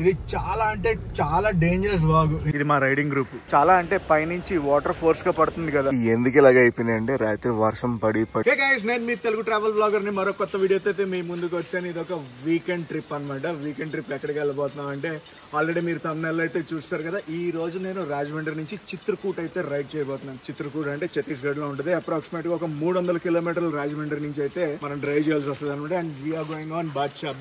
ఇది చాలా అంటే చాలా డేంజరస్ వాగు. ఇది మా రైడింగ్ గ్రూప్. చాలా అంటే పైనుంచి వాటర్ ఫోర్స్ గా పడుతుంది కదా. ఎందుకు ఇలాగ అయిపోయింది అంటే రాత్రి వర్షం పడి నేను మీ తెలుగు ట్రావెల్ బ్లాగర్ ని మరో కొత్త వీడియోతో అయితే మీ ముందుకు వచ్చాను. ఇది ఒక వీకెండ్ ట్రిప్ అనమాట. వీకెండ్ ట్రిప్ ఎక్కడికి వెళ్ళబోతున్నాం అంటే ఆల్రెడీ మీరు తమిళనాడులో అయితే చూస్తారు కదా. ఈ రోజు నేను రాజమండ్రి నుంచి చిత్రకూట్ అయితే రైడ్ చేయబోతున్నాను. చిత్రకూట్ అంటే ఛత్తీస్గఢ్ లో ఉంటుంది. అప్రాక్సిమేట్ గా ఒక 300 కిలోమీటర్లు రాజమండ్రి నుంచి అయితే మనం డ్రైవ్ చేయాల్సి వస్తుంది అనమాట. And we're going on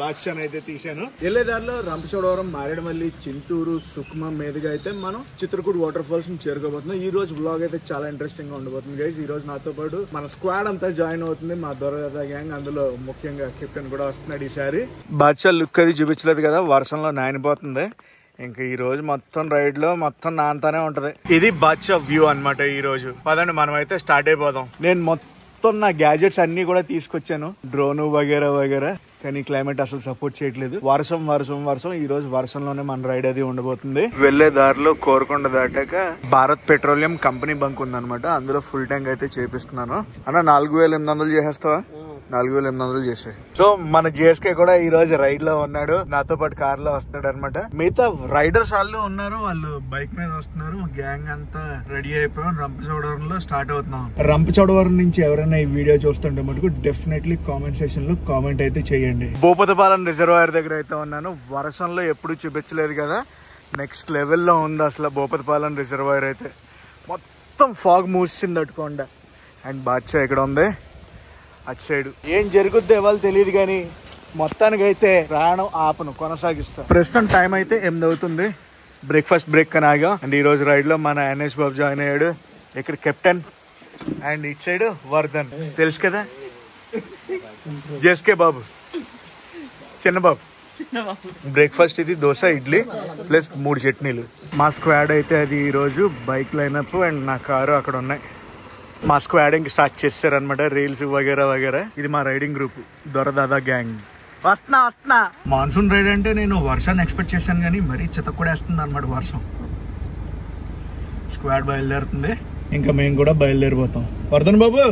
Baadshah అయితే తీసాను. వెళ్ళేదారిలో రంపచోడవరం, మారేడుమల్లి, చింతూరు, సుక్మా మీదుగా అయితే మనం చిత్రకూట్ వాటర్ ఫాల్స్ ని చేరుకోబోతున్నాం. ఈ రోజు బ్లాగ్ అయితే చాలా ఇంట్రెస్టింగ్ గా ఉండబోతుంది గైస్. ఈ రోజు నాతో పాటు మన స్క్వాడ్ అంతా జాయిన్ అవుతుంది. మా దొరదాదా గ్యాంగ్, అందులో ముఖ్యంగా కెప్టెన్ కూడా వస్తున్నాడు ఈసారి. బాద్షా లుక్ అది చూపించలేదు కదా, వర్షంలో నానిపోతుంది. ఇంకా ఈ రోజు మొత్తం రైడ్ లో మొత్తం నాంతానే ఉంటది. ఇది బాద్షా వ్యూ అనమాట. ఈ రోజు పదండి మనం అయితే స్టార్ట్ అయిపోదాం. నేను మొత్తం నా గ్యాజెట్స్ అన్ని కూడా తీసుకొచ్చాను, డ్రోన్ వగేరా. కానీ క్లైమేట్ అసలు సపోర్ట్ చేయట్లేదు. వర్షం. ఈ రోజు వర్షంలోనే మన రైడ్ అది ఉండబోతుంది. వెళ్లే దారిలో కోరకొండ దాటాక భారత్ పెట్రోలియం కంపెనీ బంక్ ఉందన్నమాట. అందులో ఫుల్ ట్యాంక్ అయితే చేపిస్తున్నాను. అన్న 4800 చేసేస్తావా? 4800 చేసాయి. సో మన జేఎస్కే కూడా ఈ రోజు రైడ్ లో ఉన్నాడు, నాతో పాటు కార్ లో వస్తున్నాడు అనమాట. మిగతా రైడర్స్ వాళ్ళు ఉన్నారు, వాళ్ళు బైక్ మీద వస్తున్నారు. గ్యాంగ్ అంతా రెడీ అయిపోయాం. రంపచోడవరంలో స్టార్ట్ అవుతున్నాం. రంపచోడవరం నుంచి ఎవరైనా ఈ వీడియో చూస్తుంటే మటుకు డెఫినెట్లీ కామెంట్ సెక్షన్ లో కామెంట్ అయితే చేయండి. భూపతిపాలెం రిజర్వాయర్ దగ్గర అయితే ఉన్నాను. వర్షంలో ఎప్పుడు చూపించలేదు కదా, నెక్స్ట్ లెవెల్లో ఉంది అసలు భూపతిపాలెం రిజర్వాయర్ అయితే. మొత్తం ఫాగ్ మూసింది అటుకొండ. అండ్ బాద్షా ఇక్కడ ఉంది అటు సైడ్. ఏం జరుగుద్దో వాళ్ళు తెలియదు కానీ మొత్తానికి అయితే ప్రయాణం ఆపను, కొనసాగిస్తా. ప్రస్తుతం టైం అయితే 8 అవుతుంది. బ్రేక్ఫాస్ట్ బ్రేక్ అని ఆగా. అండ్ ఈ రోజు రైడ్ లో మన ఎన్ఎస్ బాబు జాయిన్ అయ్యాడు. ఇక్కడ కెప్టెన్ అండ్ ఇటు సైడ్ వర్ధన్, తెలుసు కదా, జేఎస్కే బాబు, చిన్న బాబు. బ్రేక్ఫాస్ట్ ఇది దోశ, ఇడ్లీ ప్లస్ 3 చట్నీలు. మా స్క్వాడ్ అయితే అది ఈ రోజు బైక్ లైనప్ అండ్ నా కారు అక్కడ ఉన్నాయి. మా స్క్వాడింగ్ స్టార్ట్ చేస్తారనమాట, రీల్స్ వగేరా. ఇది మా రైడింగ్ గ్రూప్, దొరదాదా గ్యాంగ్. వస్తున్నా. మాన్సూన్ రైడ్ అంటే నేను వర్షాన్ని ఎక్స్పెక్ట్ చేశాను కానీ మరీ చితక్కుడేస్తుంది అనమాట వర్షం. స్క్వాడ్ బయలుదేరుతుంది, ఇంకా మేము కూడా బయలుదేరిపోతాం. వర్ధన్ బాబు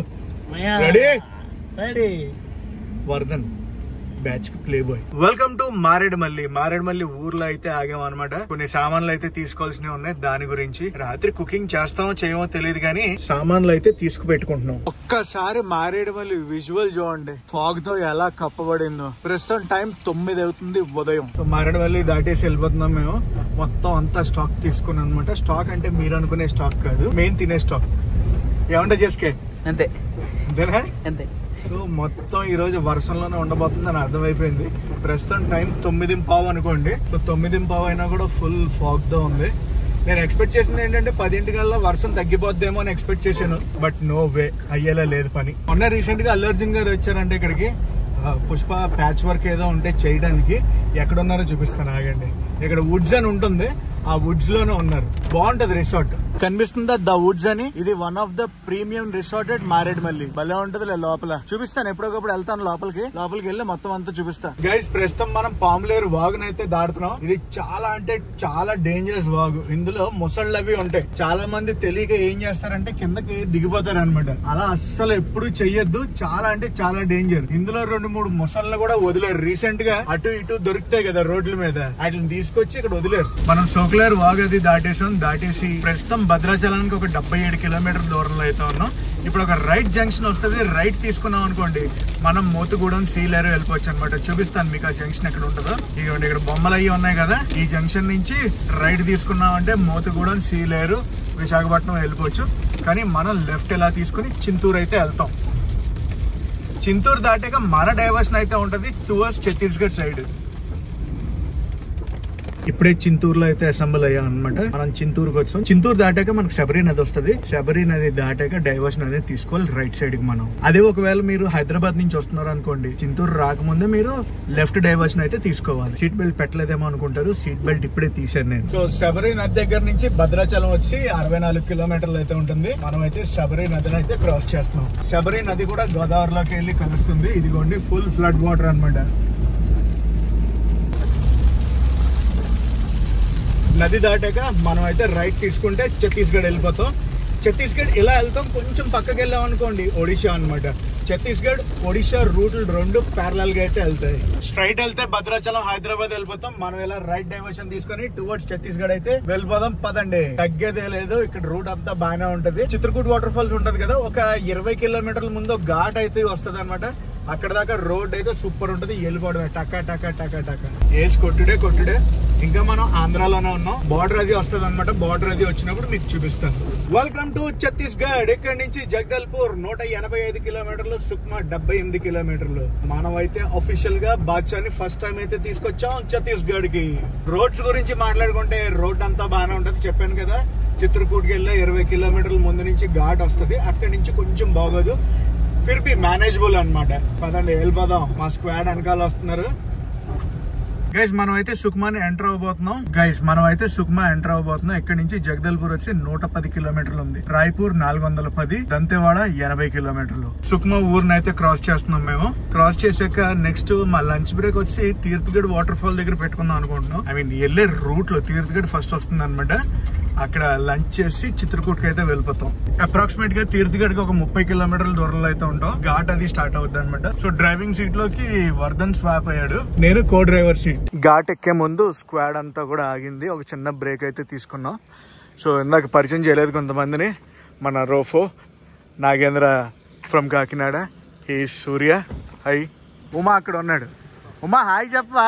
రెడీ? వర్ధన్ బ్యాచ్ కి play boy. Welcome to Maredumilli ఊర్లో అయితే ఆగాం అనమాట. కొన్ని సామాన్లు అయితే తీసుకోవాల్సినవి ఉన్నాయి. దాని గురించి రాత్రి కుకింగ్ చేస్తామో చేయమో తెలియదు కానీ సామాన్లు అయితే తీసుకు పెట్టుకుంటున్నాం. ఒక్కసారి మారేడుమల్లి విజువల్ చూడండి, ఫాగ్ తో ఎలా కప్పబడిందో. ప్రస్తుతం టైం 9 అవుతుంది ఉదయం. మారేడుమల్లి దాటేసి వెళ్ళిపోతున్నాం మేము. మొత్తం అంతా స్టాక్ తీసుకున్నాం అనమాట. స్టాక్ అంటే మీరు అనుకునే స్టాక్ కాదు, మెయిన్ తినే స్టాక్. ఏమంటే చేసుకే అంతే అంతేనా? అంతే. సో మొత్తం ఈ రోజు వర్షంలోనే ఉండబోతుంది అని అర్థమైపోయింది. ప్రస్తుతం టైం 9:15 అనుకోండి. సో 9:15 అయినా కూడా ఫుల్ ఫాగ్ తో ఉంది. నేను ఎక్స్పెక్ట్ చేసింది ఏంటంటే 10 వర్షం తగ్గిపోద్దేమో అని ఎక్స్పెక్ట్ చేశాను. బట్ నో వే, అయ్యేలా లేదు పని. మొన్న రీసెంట్ గా అల్లు అర్జున్ గారు వచ్చారంటే ఇక్కడికి పుష్ప ప్యాచ్ వర్క్ ఏదో ఉంటే చేయడానికి. ఎక్కడున్నారో చూపిస్తాను ఆగండి. ఇక్కడ వుడ్స్ అని ఉంటుంది, ఆ వుడ్స్ లోనే ఉన్నారు. బాగుంటది రిసార్ట్, కనిపిస్తుందా ద వుడ్స్ అని. ఇది one of the premium resort at Maredumilli. భలే ఉంటది లోపల. చూపిస్తాను, ఎప్పటికప్పుడు వెళ్తాను లోపలికి వెళ్ళి మొత్తం అంతా చూపిస్తా. గైస్ ప్రస్తుతం మనం పాములేరు వాగునైతే దాడుతున్నాం. ఇది చాలా అంటే చాలా డేంజరస్ వాగు. ఇందులో ముసళ్ళు అవి ఉంటాయి. చాలా మంది తెలియక ఏం చేస్తారంటే కిందకి దిగిపోతారు అనమాట. అలా అస్సలు ఎప్పుడు చెయ్యొద్దు, చాలా అంటే చాలా డేంజర్. ఇందులో 2-3 ముసళ్ళను కూడా వదిలేరు. రీసెంట్ గా అటు ఇటు దొరుకుతాయి కదా రోడ్ల మీద, వాటిని తీసుకొచ్చి ఇక్కడ వదిలేరు. మనం సోకులేరు వాగు అది దాటేసి ప్రస్తుతం భద్రాచలానికి ఒక 77 కిలోమీటర్ దూరంలో అయితే ఉన్నాం. ఇప్పుడు ఒక రైట్ జంక్షన్ వస్తుంది. రైట్ తీసుకున్నాం అనుకోండి మనం మోతుగూడెం సీలేరు వెళ్ళిపోవచ్చు అనమాట. చూపిస్తాను మీకు ఆ జంక్షన్ ఎక్కడ ఉంటుందో. ఇదిగోండి ఇక్కడ బొమ్మలు అయ్యి ఉన్నాయి కదా, ఈ జంక్షన్ నుంచి రైట్ తీసుకున్నాం అంటే మోతుగూడెం సీలేరు విశాఖపట్నం వెళ్ళిపోవచ్చు. కానీ మనం లెఫ్ట్ ఎలా తీసుకుని చింతూరు అయితే వెళ్తాం. చింతూరు దాటాక మన డైవర్షన్ అయితే ఉంటది టువర్డ్స్ ఛత్తీస్గఢ్ సైడ్. ఇప్పుడే చింతూరులో అయితే అసెంబ్ల్ అయ్యాం అనమాట. మనం చింతూరుకి వచ్చాం. చింతూరు దాటాక మనకు శబరి నది వస్తుంది. శబరి నది దాటాక డైవర్షన్ అనేది తీసుకోవాలి రైట్ సైడ్ కి మనం. అదే ఒకవేళ మీరు హైదరాబాద్ నుంచి వస్తున్నారు అనుకోండి, చింతూరు రాకముందే మీరు లెఫ్ట్ డైవర్షన్ అయితే తీసుకోవాలి. సీట్ బెల్ట్ పెట్టలేదేమో అనుకుంటారు, సీట్ బెల్ట్ ఇప్పుడే తీసాను నేను. సో శబరి నది దగ్గర నుంచి భద్రాచలం వచ్చి 64 కిలోమీటర్లు అయితే ఉంటుంది. మనం అయితే శబరి నదిని అయితే క్రాస్ చేస్తున్నాం. శబరి నది కూడా గోదావరిలోకి వెళ్ళి కలుస్తుంది. ఇదిగోండి ఫుల్ ఫ్లడ్ వాటర్ అనమాట. నది దాటాక మనం అయితే రైట్ తీసుకుంటే ఛత్తీస్గఢ్ వెళ్ళిపోతాం. ఛత్తీస్గఢ్ ఇలా వెళ్తాం. కొంచెం పక్కకి వెళ్ళాం అనుకోండి ఒడిషా అనమాట. ఛత్తీస్గఢ్ ఒడిశా రూట్లు రెండు ప్యారలల్ గా అయితే వెళ్తాయి. స్ట్రైట్ వెళ్తే భద్రాచలం హైదరాబాద్ వెళ్ళిపోతాం. మనం ఇలా రైట్ డైవర్షన్ తీసుకొని టువర్డ్స్ ఛత్తీస్గఢ్ అయితే వెళ్ళిపోదాం. పదండి, తగ్గేదే లేదు. ఇక్కడ రూట్ అంతా బాగానే ఉంటది. చిత్రకూట్ వాటర్ ఫాల్స్ ఉంటది కదా, ఒక 20 కిలోమీటర్ల ముందు ఘాట్ అయితే వస్తది అనమాట. అక్కడ దాకా రోడ్ అయితే సూపర్ ఉంటది. వెళ్ళిపోవడమే టకా టకా టకా టకా వేసి కొట్టుడే. ఇంకా మనం ఆంధ్రాలోనే ఉన్నాం. బార్డర్ అది వస్తుంది అనమాట. బార్డర్ అది వచ్చినప్పుడు మీకు చూపిస్తాను. Welcome to Chhattisgarh. ఇక్కడ నుంచి జగదల్పూర్ 185 కిలోమీటర్లు, సుక్మా 78 కిలోమీటర్లు. మనం అయితే అఫీషియల్ గా బాద్షాని ఫస్ట్ టైం అయితే తీసుకొచ్చాం ఛత్తీస్గఢ్ కి. రోడ్స్ గురించి మాట్లాడుకుంటే రోడ్ అంతా బాగానే ఉంటది. చెప్పాను కదా, చిత్రకూట్కి వెళ్ళే 20 కిలోమీటర్ల ముందు నుంచి ఘాట్ వస్తుంది. అక్కడి నుంచి కొంచెం బాగోదు, ఫిర్ బి మేనేజబుల్ అనమాట. పదండి వెళ్ళిపోదాం. మా స్క్వాడ్ వెనకాల వస్తున్నారు. గైస్ మనం అయితే సుక్మాని ఎంటర్ అవబోతున్నాం. ఇక్కడ నుంచి జగదల్పూర్ వచ్చి 110 కిలోమీటర్లు ఉంది. రాయ్పూర్ 410, దంతేవాడ 80 కిలోమీటర్లు. సుక్మా ఊరిని అయితే క్రాస్ చేస్తున్నాం. మేము క్రాస్ చేసాక నెక్స్ట్ మా లంచ్ బ్రేక్ వచ్చి తీర్థగఢ్ వాటర్ ఫాల్ దగ్గర పెట్టుకుందాం అనుకుంటున్నాం. వెళ్ళే రూట్ లో తీర్థగఢ్ ఫస్ట్ వస్తుంది అనమాట. అక్కడ లంచ్ చేసి చిత్రకూట్కి అయితే వెళ్ళిపోతాం. అప్రాక్సిమేట్ గా తీర్థగఢ్ కి ఒక 30 కిలోమీటర్ల దూరంలో అయితే ఉంటాం. ఘాట్ అది స్టార్ట్ అవుతుంది అనమాట. సో డ్రైవింగ్ సీట్ లోకి వర్ధన్ స్వాప్ అయ్యాడు, నేను కో డ్రైవర్ సీట్. ఘాట్ ఎక్కే ముందు స్క్వాడ్ అంతా కూడా ఆగింది. ఒక చిన్న బ్రేక్ అయితే తీసుకున్నాం. సో ఇందాక పరిచయం చేయలేదు కొంతమందిని. మన రోఫో నాగేంద్ర ఫ్రమ్ కాకినాడ, ఈ సూర్య, హై. ఉమా అక్కడ ఉన్నాడు. ఉమా హాయ్ చెప్పవా?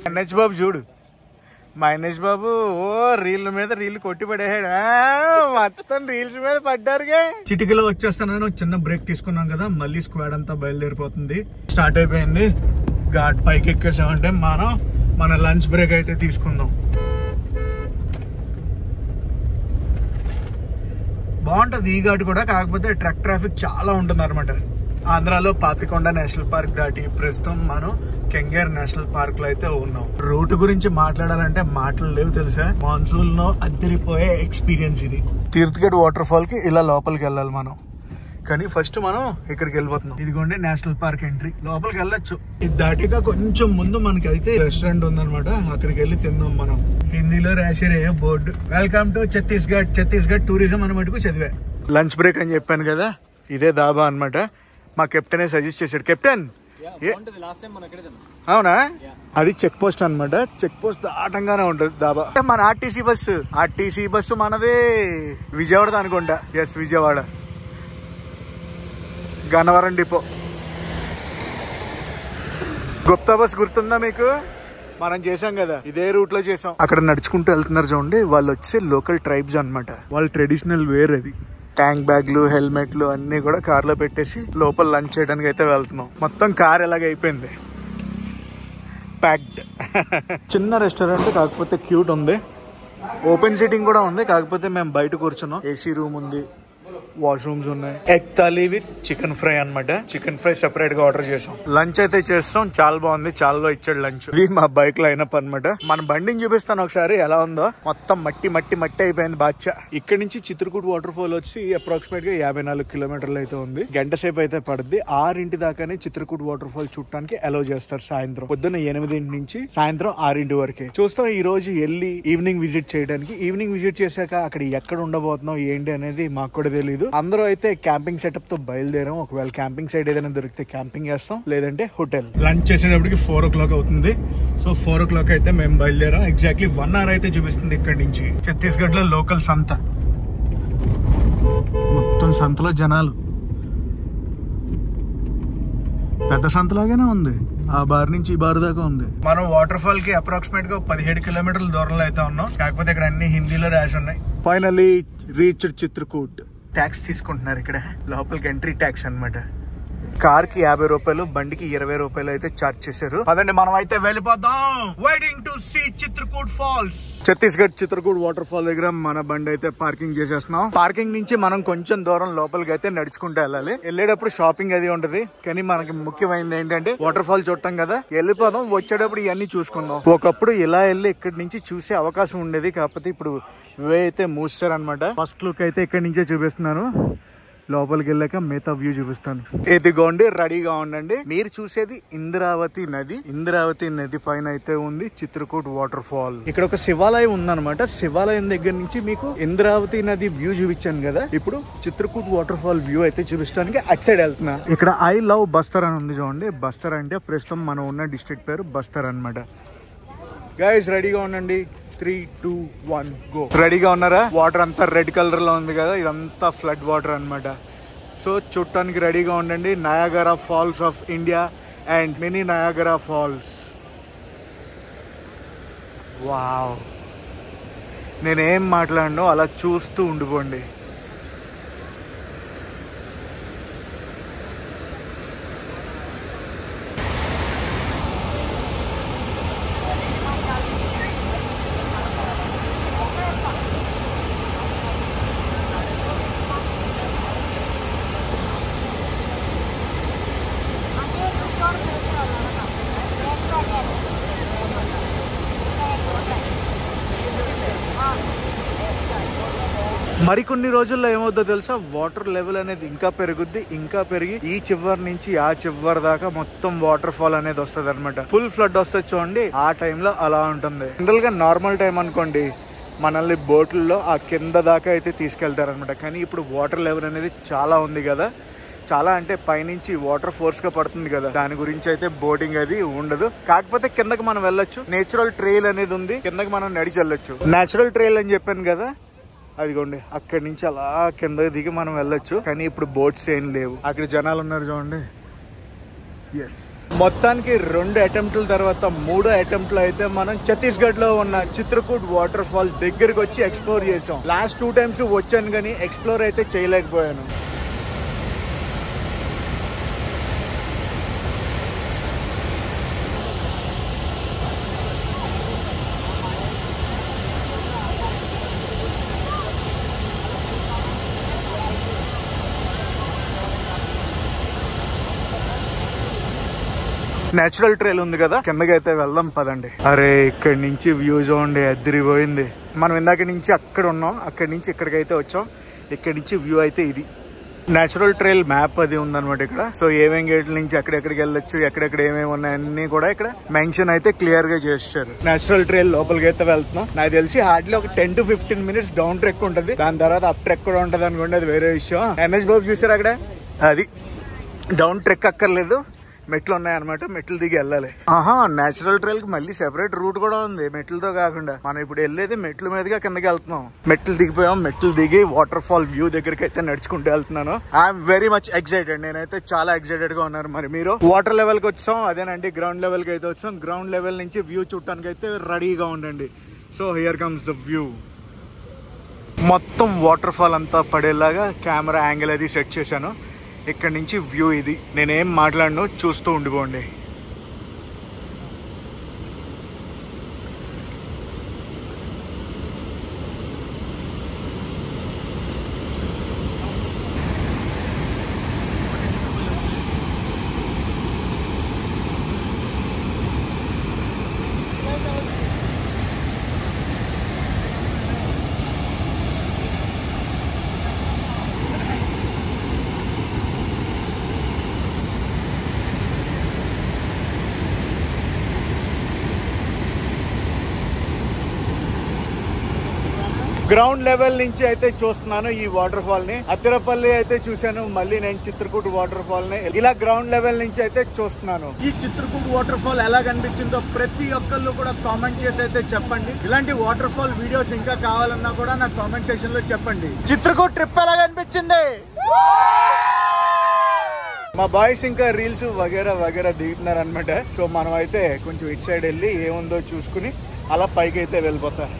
ఎన్హెచ్ బాబు చూడు, మా ఎన్హెచ్ బాబు ఓ రీల్ మీద రీల్ కొట్టి పడేసాడు. మొత్తం రీల్స్ మీద పడ్డారుగా. చిటికలో వచ్చేస్తానని చిన్న బ్రేక్ తీసుకున్నాం కదా, మళ్ళీ స్క్వాడ్ అంతా బయలుదేరిపోతుంది. స్టార్ట్ అయిపోయింది. ఘాట్ పైకి ఎక్కేసామంటే మనం మన లంచ్ బ్రేక్ అయితే తీసుకుందాం. బాగుంటది ఈ ఘాట్ కూడా, కాకపోతే ట్రక్ ట్రాఫిక్ చాలా ఉంటుంది అనమాట. ఆంధ్రాలో పాపికొండ నేషనల్ పార్క్ దాటి ప్రస్తుతం మనం కెంగేర్ నేషనల్ పార్క్ లో అయితే ఉన్నాం. రూట్ గురించి మాట్లాడాలంటే మాటలు లేవు తెలుసా. మాన్సూన్ లో అద్దరిపోయే ఎక్స్పీరియన్స్ ఇది. తీర్థగఢ్ వాటర్ ఫాల్ కి ఇలా లోపలికి వెళ్ళాలి మనం, కానీ ఫస్ట్ మనం ఇక్కడికి వెళ్ళిపోతున్నాం. ఇదిగోండి నేషనల్ పార్క్ ఎంట్రీ. లోపలికి వెళ్ళొచ్చు. ఇది దాటిగా కొంచెం ముందు మనకి అయితే రెస్టారెంట్ ఉందన్నమాట. అక్కడికి వెళ్ళి తిందాం మనం. హిందీలో రాశారే board, welcome to Chhattisgarh tourism అని మటుకు చదివా. లంచ్ బ్రేక్ అని చెప్పాను కదా, ఇదే దాబా అనమాట. మా కెప్టెన్ సజెస్ట్ చేశాడు. కెప్టెన్ అవునా, అది చెక్ పోస్ట్ అనమాట. చెక్ పోస్ట్ దాటంగానే ఉంటది దాబా. మన ఆర్టీసీ బస్సు మనది విజయవాడ అనుకుంటా. Yes Vijayawada Gannavaram depot. Gupta bus గుర్తుందా మీకు? మనం చేసాం కదా, ఇదే రూట్ లో చేసాం. అక్కడ నడుచుకుంటూ వెళ్తున్నారు చూడండి, వాళ్ళు వచ్చే లోకల్ ట్రైబ్స్ అనమాట. వాళ్ళ ట్రెడిషనల్ వేర్ అది. ట్యాంక్ బ్యాగ్లు, హెల్మెట్లు అన్ని కూడా కార్ లో పెట్టేసి లోపల లంచ్ చేయడానికి అయితే వెళ్తున్నాం. మొత్తం కార్ ఎలాగ అయిపోయింది, ప్యాక్డ్. చిన్న రెస్టారెంట్ కాకపోతే క్యూట్ ఉంది. ఓపెన్ సీటింగ్ కూడా ఉంది, కాకపోతే మేము బయట కూర్చున్నాం. ఏసీ రూమ్ ఉంది, వాష్రూమ్స్ ఉన్నాయి. Egg thali with chicken fry అనమాట. చికెన్ ఫ్రై సెపరేట్ గా ఆర్డర్ చేసాం. లంచ్ అయితే చేస్తాం. చాలా బాగుంది, చాలా ఇచ్చాడు లంచ్. ఇది మా బైక్ లో అయినప్ అనమాట. మన బండిని చూపిస్తాను ఒకసారి ఎలా ఉందో. మొత్తం మట్టి అయిపోయింది బాద్షా. ఇక్కడ నుంచి చిత్రకూట్ వాటర్ ఫాల్ వచ్చి అప్రాక్సిమేట్ గా 54 కిలోమీటర్లు అయితే ఉంది. గంట సేపు అయితే పడుద్ది. 6 దాకానే చిత్రకూట్ వాటర్ ఫాల్ చూడటానికి అలౌ చేస్తారు. సాయంత్రం పొద్దున్న 8 నుంచి సాయంత్రం 6 వరకే చూస్తాం. ఈ రోజు వెళ్ళి ఈవినింగ్ విజిట్ చేయడానికి. ఈవినింగ్ విజిట్ చేశాక అక్కడ ఎక్కడ ఉండబోతున్నాం ఏంటి అనేది మాకు కూడా తెలియదు. అందరూ అయితే క్యాంపింగ్ సెటప్ తో బయలుదేరాం. ఒకవేళ క్యాంపింగ్ సైడ్ ఏదైనా దొరికితే క్యాంపింగ్ చేస్తాం, లేదంటే హోటల్. లంచ్ చేసేటప్పటికి 4 o'clock అవుతుంది. సో 4 o'clock అయితే మేము బయలుదేరాం. ఎగ్జాక్ట్లీ 1 hour అయితే చూపిస్తుంది ఇక్కడ నుంచి. ఛత్తీస్గఢ్ లో లోకల్ సంత, మొత్తం సంతలో జనాలు. పెద్ద సంతలాగానే ఉంది. ఆ బార్ నుంచి ఈ బార్ దాకా ఉంది. మనం వాటర్ ఫాల్ కి అప్రాక్సిమేట్ గా 17 కిలోమీటర్ల దూరంలో అయితే ఉన్నాం. కాకపోతే ఇక్కడ అన్ని హిందీలో రాసి ఉన్నాయి. Finally reached Chitrakoot. ట్యాక్స్ తీసుకుంటున్నారు ఇక్కడ. లోపలికి ఎంట్రీ ట్యాక్స్ అనమాట. కార్ కి 50 రూపాయలు, బండికి 20 రూపాయలు అయితే చార్జ్ చేశారు. అదండి మనం అయితే వెళ్ళిపోదాం. Waiting to see Chitrakoot falls. Chhattisgarh Chitrakoot water fall దగ్గర మన బండి అయితే పార్కింగ్ చేసేస్తున్నాం. పార్కింగ్ నుంచి మనం కొంచెం దూరం లోపలికి అయితే నడుచుకుంటూ వెళ్ళాలి. వెళ్ళేటప్పుడు షాపింగ్ అది ఉంటది, కానీ మనకి ముఖ్యమైనది ఏంటంటే వాటర్ ఫాల్ చూడటం కదా. వెళ్ళిపోదాం, వచ్చేటప్పుడు ఇవన్నీ చూసుకుందాం. ఒకప్పుడు ఇలా వెళ్ళి ఇక్కడి నుంచి చూసే అవకాశం ఉండేది, కాకపోతే ఇప్పుడు వే అయితే మూసారనమాట. ఫస్ట్ లుక్ అయితే ఇక్కడి నుంచే చూపిస్తున్నాను. లోపలికి వెళ్ళాక మిగతా వ్యూ చూపిస్తాను. ఎదిగోండి, రెడీగా ఉండండి. మీరు చూసేది ఇంద్రావతి నది. ఇంద్రావతి నది పైన అయితే ఉంది చిత్రకూట్ వాటర్ ఫాల్. ఇక్కడ ఒక శివాలయం ఉందన్నమాట. శివాలయం దగ్గర నుంచి మీకు ఇంద్రావతి నది వ్యూ చూపించాను కదా, ఇప్పుడు చిత్రకూట్ వాటర్ ఫాల్ వ్యూ అయితే చూపించడానికి అటు సైడ్ వెళ్తున్నా. ఇక్కడ ఐ లవ్ బస్తర్ అని ఉంది చూడండి. బస్తర్ అంటే ప్రస్తుతం మనం ఉన్న డిస్ట్రిక్ట్ పేరు బస్తర్ అన్నమాట. గైస్ రెడీగా ఉండండి. 3, 2, 1 గో. రెడీగా ఉన్నారా? వాటర్ అంతా రెడ్ కలర్ లో ఉంది కదా, ఇదంతా ఫ్లడ్ వాటర్ అన్నమాట. సో చూడటానికి రెడీగా ఉండండి. Niagara falls of India and mini Niagara falls. Wow, నేనేం మాట్లాడను, అలా చూస్తూ ఉండిపోండి. మరికొన్ని రోజుల్లో ఏమవుతుందో తెలుసా, వాటర్ లెవెల్ అనేది ఇంకా పెరుగుద్ది. ఇంకా పెరిగి ఈ చివరి నుంచి ఆ చివరి దాకా మొత్తం వాటర్ ఫాల్ అనేది వస్తుంది అనమాట. ఫుల్ ఫ్లడ్ వస్తుంది చూడండి, ఆ టైంలో అలా ఉంటుంది. జనరల్ గా నార్మల్ టైం అనుకోండి మనల్ని బోట్లలో ఆ కింద దాకా అయితే తీసుకెళ్తారు అనమాట. కానీ ఇప్పుడు వాటర్ లెవెల్ అనేది చాలా ఉంది కదా, చాలా అంటే పైనుంచి వాటర్ ఫోర్స్ గా పడుతుంది కదా, దాని గురించి అయితే బోటింగ్ అది ఉండదు. కాకపోతే కిందకి మనం వెళ్ళొచ్చు. నేచురల్ ట్రైల్ అనేది ఉంది, కిందకి మనం నడిచి వెళ్ళొచ్చు. నేచురల్ ట్రైల్ అని చెప్పాను కదా, అదిగోండి అక్కడి నుంచి అలా కింద దిగి మనం వెళ్ళొచ్చు. కానీ ఇప్పుడు బోట్స్ ఏం లేవు. అక్కడ జనాలు ఉన్నారు చూడండి. ఎస్, మొత్తానికి 2 అటెంప్ట్ల తర్వాత 3వ అటెంప్ట్ లో అయితే మనం ఛత్తీస్గఢ్ లో ఉన్న చిత్రకూట్ వాటర్ ఫాల్ దగ్గరకు వచ్చి ఎక్స్ప్లోర్ చేసాం. లాస్ట్ 2 టైమ్స్ వచ్చాను కానీ ఎక్స్ప్లోర్ అయితే చేయలేకపోయాను. నేచురల్ ట్రైల్ ఉంది కదా, కిందకి అయితే వెళ్దాం పదండి. అరే ఇక్కడి నుంచి వ్యూ చూడండి, అదిరిపోయింది. మనం ఇందాక నుంచి అక్కడ ఉన్నాం, అక్కడి నుంచి ఇక్కడికైతే వచ్చాం. ఇక్కడి నుంచి వ్యూ అయితే ఇది. నేచురల్ ట్రైల్ మ్యాప్ అది ఉందన్నమాట ఇక్కడ. సో ఏమేం గేట్ల నుంచి ఎక్కడెక్కడికి వెళ్ళొచ్చు, ఎక్కడెక్కడ ఏమేమి ఉన్నాయన్నీ కూడా ఇక్కడ మెన్షన్ అయితే క్లియర్ గా చేశారు. నేచురల్ ట్రైల్ లోపలికి అయితే వెళ్తున్నాం. నాకు తెలిసి హార్డ్లీ ఒక 10 to 15 minutes డౌన్ ట్రెక్ ఉంటుంది, దాని తర్వాత అప్ ట్రెక్ కూడా ఉంటుంది అనుకోండి, అది వేరే విషయం. ఎన్ఎస్ బాబు చూసారు అక్కడ, అది డౌన్ ట్రెక్ అక్కర్లేదు, మెట్లు ఉన్నాయన్నమాట, మెట్లు దిగి వెళ్ళాలి. ఆహా, నేచురల్ ట్రైల్ కి మళ్ళీ సెపరేట్ రూట్ కూడా ఉంది మెట్లతో కాకుండా. మనం ఇప్పుడు వెళ్ళేది మెట్ల మీదుగా కిందకి వెళ్తున్నాం. మెట్లు దిగిపోయాం, మెట్లు దిగి వాటర్ ఫాల్ వ్యూ దగ్గరికి అయితే నడుచుకుంటూ వెళ్తున్నాను. ఐఎమ్ వెరీ మచ్ ఎక్సైటెడ్, నేనైతే చాలా ఎక్సైటెడ్ గా ఉన్నాను. మరి మీరు? వాటర్ లెవెల్ కి వచ్చాం, అదేనండి గ్రౌండ్ లెవెల్ కి అయితే వచ్చాం. గ్రౌండ్ లెవెల్ నుంచి వ్యూ చూడటానికి అయితే రెడీగా ఉండండి. So here comes the view. మొత్తం వాటర్ ఫాల్ అంతా పడేలాగా కెమెరా యాంగిల్ అది సెట్ చేశాను. ఇక్కడ నుంచి వ్యూ ఇది. నేనేం మాట్లాడను, చూస్తూ ఉండిపోండి. గ్రౌండ్ లెవెల్ నుంచి అయితే చూస్తున్నాను ఈ వాటర్ ఫాల్ ని. అతిరపల్లి అయితే చూశాను, మళ్ళీ నేను చిత్రకూట్ వాటర్ ఫాల్ ని ఇలా గ్రౌండ్ లెవెల్ నుంచి అయితే చూస్తున్నాను. ఈ చిత్రకూట్ వాటర్ ఫాల్ ఎలా కనిపించిందో ప్రతి ఒక్కళ్ళు కూడా కామెంట్ చేసి అయితే చెప్పండి. ఇలాంటి వాటర్ ఫాల్ వీడియోస్ ఇంకా కావాలన్నా కూడా నా కామెంట్ సెక్షన్ లో చెప్పండి. చిత్రకూట్ ట్రిప్ ఎలా కనిపించింది? మా బాయ్స్ ఇంకా రీల్స్ వగేరా వగేరా దిగుతున్నారు అనమాట. సో మనం అయితే కొంచెం ఇటు సైడ్ వెళ్ళి ఏముందో చూసుకుని అలా పైకి అయితే వెళ్ళిపోతాం.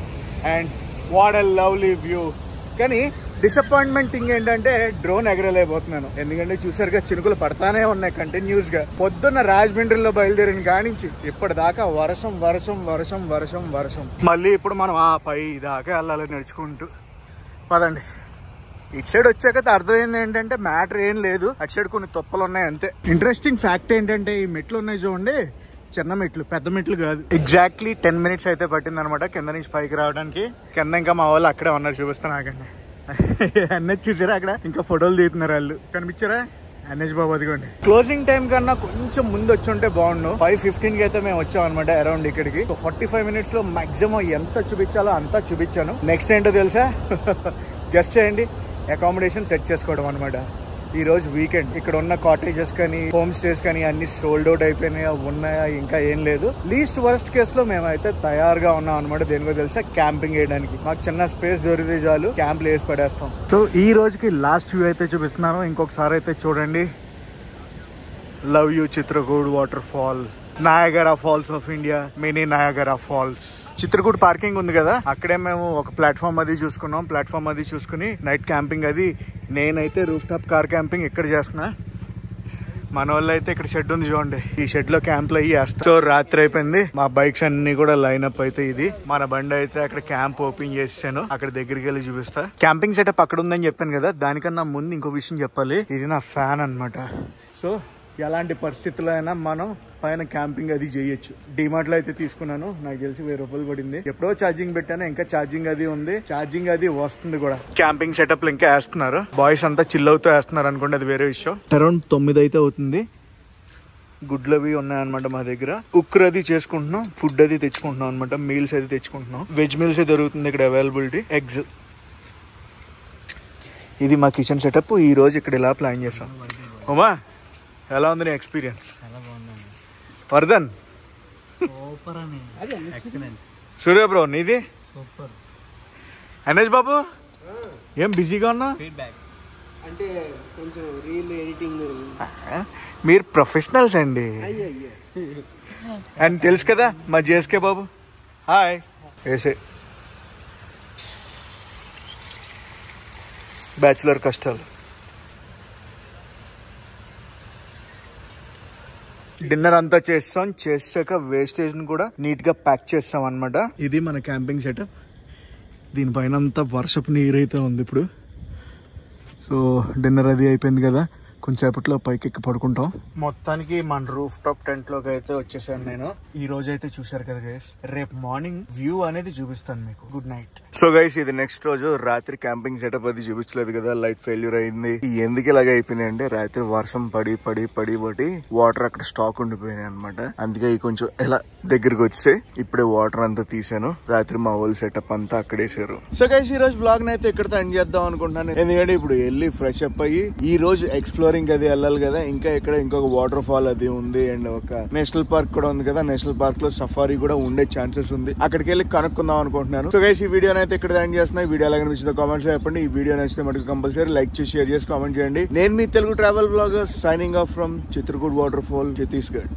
And what a lovely view. కానీ డిసప్పాయింట్మెంట్ థింగ్ ఏంటంటే డ్రోన్ ఎగరలేకపోతున్నాను. ఎందుకంటే చూసారుగా చినుకులు పడతానే ఉన్నాయి కంటిన్యూస్ గా. పొద్దున్న రాజమండ్రిలో బయలుదేరిన కానించి ఇప్పటిదాకా వర్షం వర్షం వర్షం వర్షం వర్షం. మళ్ళీ ఇప్పుడు మనం ఆ పై దాకా వెళ్ళాలి నడుచుకుంటూ. పదండి. ఇటు సైడ్ వచ్చాక అర్థమైంది ఏంటంటే మ్యాటర్ ఏం లేదు, అటు సైడ్ కొన్ని తొప్పలు ఉన్నాయి అంతే. ఇంట్రెస్టింగ్ ఫ్యాక్ట్ ఏంటంటే ఈ మెట్లు ఉన్నాయి చూడండి, చిన్న మెట్లు, పెద్ద మెట్లు కాదు. ఎగ్జాక్ట్లీ 10 minutes అయితే పట్టింది అనమాట కింద నుంచి పైకి రావడానికి. కింద ఇంకా మా వాళ్ళు అక్కడే ఉన్నారు, చూపిస్తాను ఆగండి. ఎన్హెచ్ చూసారా అక్కడ ఇంకా ఫోటోలు దిగుతున్నారు వాళ్ళు, కనిపించారా ఎన్హెచ్ బాబు అదిగోండి. క్లోజింగ్ టైం కన్నా కొంచెం ముందు వచ్చి ఉంటే బాగుండు. 5:15 కి అయితే మేము వచ్చాం అనమాట అరౌండ్ ఇక్కడికి. 45 minutes లో మాక్సిమం ఎంత చూపించాలో అంతా చూపించాను. నెక్స్ట్ ఏంటో తెలుసా, గెస్ట్ చేయండి, అకామిడేషన్ సెట్ చేసుకోవడం అనమాట. ఈ రోజు వీకెండ్ ఇక్కడ ఉన్న కాటేజెస్ కానీ హోమ్ స్టేస్ కానీ అన్ని సోల్డ్ అవుట్ అయిపోయినాయా, ఉన్నాయా, ఇంకా ఏం లేదు. లీస్ట్ వర్స్ట్ కేస్ లో మేమైతే తయారుగా ఉన్నాం అనమాట. దేనికో తెలుసా, క్యాంపింగ్ వేయడానికి. మాకు చిన్న స్పేస్ దొరికితే చాలు క్యాంప్ వేసి పడేస్తాం. సో ఈ రోజుకి లాస్ట్ వ్యూ అయితే చూపిస్తున్నాను. ఇంకొకసారి అయితే చూడండి. Love you Chitrakoot water fall, Niagara falls of India, mini Niagara falls. Chitrakoot parking ఉంది కదా, అక్కడే మేము ఒక ప్లాట్ఫామ్ అది చూసుకున్నాం. ప్లాట్ఫామ్ అది చూసుకుని నైట్ క్యాంపింగ్ అది. నేనైతే రూఫ్ టాప్ కార్ క్యాంపింగ్ ఇక్కడ చేస్తున్నా. మన వాళ్ళు అయితే ఇక్కడ షెడ్ ఉంది చూడండి, ఈ షెడ్ లో క్యాంప్ లో అయ్యి వేస్తాం. సో రాత్రి అయిపోయింది, మా బైక్స్ అన్ని కూడా లైన్ అప్ అయితే ఇది. మన బండి అయితే అక్కడ క్యాంప్ ఓపెన్ చేసాను, అక్కడ దగ్గరికి వెళ్ళి చూపిస్తా. క్యాంపింగ్ సెటప్ అక్కడ ఉందని చెప్పాను కదా, దానికన్నా ముందు ఇంకో విషయం చెప్పాలి. ఇది నా ఫ్యాన్ అన్నమాట. సో ఎలాంటి పరిస్థితుల్లో అయినా మనం పైన క్యాంపింగ్ అది చేయొచ్చు. డిమార్ట్ లో అయితే తీసుకున్నాను, నాకు తెలిసి 1000 రూపాయలు పడింది. ఎప్పుడో ఛార్జింగ్ పెట్టాను, ఇంకా ఛార్జింగ్ అది ఉంది, ఛార్జింగ్ అది వస్తుంది కూడా. క్యాంపింగ్ సెటప్ లో ఇంకా వేస్తున్నారు, బాయ్స్ అంతా చిల్ అవుతూ వేస్తున్నారు అనుకోండి, అది వేరే విషయం. అరౌండ్ 9 అయితే అవుతుంది. గుడ్లు అవి ఉన్నాయన్నమాట మా దగ్గర. కుక్కర్ అది చేసుకుంటున్నాం, ఫుడ్ అది తెచ్చుకుంటున్నాం అనమాట. మీల్స్ అది తెచ్చుకుంటున్నాం, వెజ్ మీల్స్ దొరుకుతుంది ఇక్కడ అవైలబిలిటీ. ఎగ్స్. ఇది మా కిచెన్ సెటప్. ఈ రోజు ఇక్కడ ఇలా ప్లాన్ చేసాం. ఉమా, ఎలా ఉంది నీ ఎక్స్పీరియన్స్? వర్ధన్, సూర్య బ్రో నీది? ఎన్హెచ్ బాబు ఏం బిజీగా ఉన్నా? అంటే కొంచెం రీల్ ఎడిటింగ్. మీరు ప్రొఫెషనల్స్ అండి. అండ్ తెలుసు కదా మా జేఎస్కే బాబు. హాయ్. ఏసే బ్యాచులర్ కష్టాలు. డిన్నర్ అంతా చేస్తాం, చేసాక వేస్టేజ్ ని కూడా నీట్ గా ప్యాక్ చేస్తాం అనమాట. ఇది మన క్యాంపింగ్ సెటప్. దీనిపైన అంతా వర్షపు నీరైతే ఉంది ఇప్పుడు. సో డిన్నర్ అది అయిపోయింది కదా, కొంచెంసేపట్లో పైకి ఎక్కి పడుకుంటాం. మొత్తానికి మన రూఫ్ టాప్ టెంట్ లోకి అయితే వచ్చేసాను నేను. ఈ రోజు అయితే చూసారు కదా గైస్, రేపు మార్నింగ్ వ్యూ అనేది చూపిస్తాను మీకు. Good night. సో గైస్, ఇది నెక్స్ట్ రోజు రాత్రి క్యాంపింగ్ సెటప్ అది చూపించలేదు కదా, లైట్ ఫెయిల్యూర్ అయింది. ఎందుకు ఇలాగ అయిపోయింది అంటే, రాత్రి వర్షం పడి వాటర్ అక్కడ స్టాక్ ఉండిపోయినాయి అనమాట. అందుకే కొంచెం ఇలా దగ్గరికి వచ్చే ఇప్పుడే వాటర్ అంతా తీసాను. రాత్రి మా వాళ్ళు సెటప్ అంతా అక్కడేసారు. సో గైస్, ఈ రోజు వ్లాగ్ అయితే ఇక్కడతో ఎండ్ చేద్దాం అనుకుంటున్నాను. ఎందుకంటే ఇప్పుడు వెళ్ళి ఫ్రెష్ అప్ అయ్యి ఈ రోజు ఎక్స్ప్లోరింగ్ అది వెళ్ళాలి కదా. ఇంకా ఇక్కడ ఇంకొక వాటర్ ఫాల్ అది ఉంది, అండ్ ఒక నేషనల్ పార్క్ కూడా ఉంది కదా. నేషనల్ పార్క్ లో సఫారీ కూడా ఉండే ఛాన్సెస్ ఉంది. అక్కడికి వెళ్ళి కనుక్కుందాం అనుకుంటున్నాను. సో గైస్, ఈ వీడియో అయితే ఇక్కడ ఎండ్ చేస్తున్నా. ఈ వీడియో ఎలా కనిపించిందో కామెంట్స్ లో చెప్పండి. ఈ వీడియో నచ్చితే మటుకు కంపల్సరీ లైక్ చేసి షేర్ చేసి కామెంట్ చేయండి. నేను మీ Telugu travel blogger signing off from Chitrakoot water fall, Chhattisgarh.